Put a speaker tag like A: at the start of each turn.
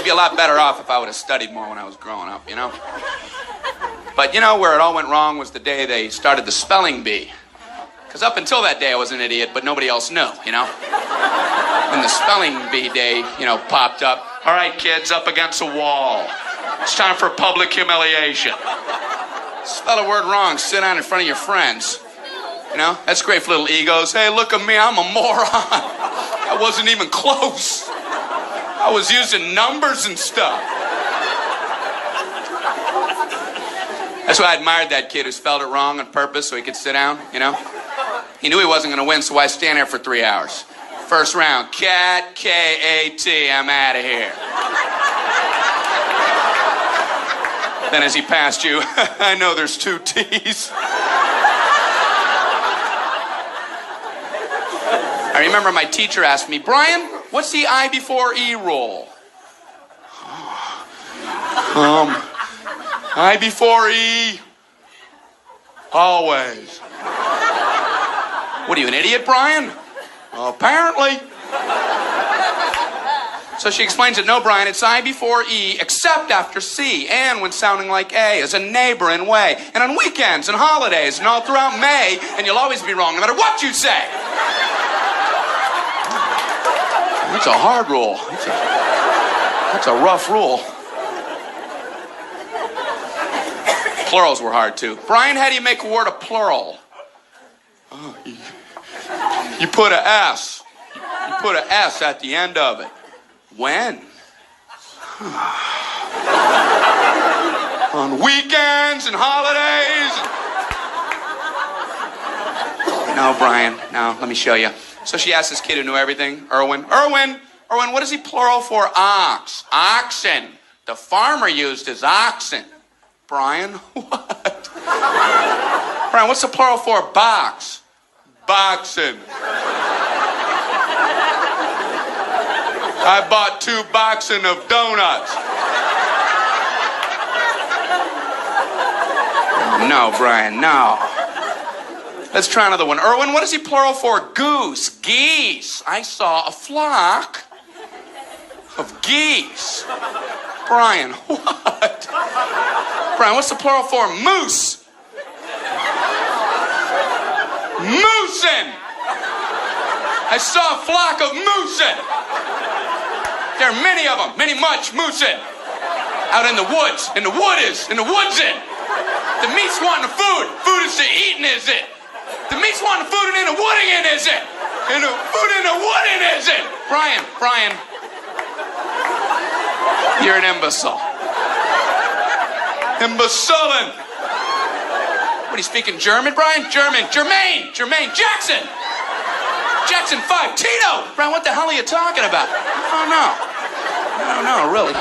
A: be a lot better off if I would have studied more when I was growing up, you know? But you know where it all went wrong was the day they started the spelling bee. Because up until that day I was an idiot, but nobody else knew, you know? When the spelling bee day, popped up, all right, kids, up against a wall. It's time for public humiliation. Spell a word wrong, sit down in front of your friends. You know, that's great for little egos. Hey, look at me, I'm a moron. I wasn't even close. I was using numbers and stuff. That's why I admired that kid who spelled it wrong on purpose so he could sit down, you know? He knew he wasn't going to win, so why stand there for 3 hours? First round, cat, K-A-T, I'm out of here. Then as he passed you, I know there's 2 T's. I remember my teacher asked me, Brian, what's the I before E rule? I before E, always. What are you, an idiot, Brian? Well, apparently. So she explains it, no, Brian, it's I before E, except after C, and when sounding like A, as a neighbor in way, and on weekends and holidays, and all throughout May, and you'll always be wrong, no matter what you say. That's a hard rule. That's a rough rule. Plurals were hard, too. Brian, how do you make a word a plural? Oh, you put a S. You put a S at the end of it. When? On weekends and holidays. No, Brian, no, let me show you. So she asked this kid who knew everything, Erwin, what is he plural for? Ox. Oxen. The farmer used his oxen. Brian, what? Brian, what's the plural for box? Boxen. I bought 2 boxen of donuts. No, Brian, no. Let's try another one. Erwin, what is he plural for? Goose. Geese. I saw a flock of geese. Brian, what? Brian, what's the plural for? Moose. Moosin. I saw a flock of moosin. There are many of them, much moosin. Out in the woods, in the woodsin. The meat's wanting the food. Food is to eating, is it? The meat's wanting the food and in the wooding in, is it? And the food in the wooding, is it? Brian. You're an imbecile. Imbecilin'. What, are you speaking German, Brian? Jermaine. Jackson 5. Tito. Brian, what the hell are you talking about? I don't know, really.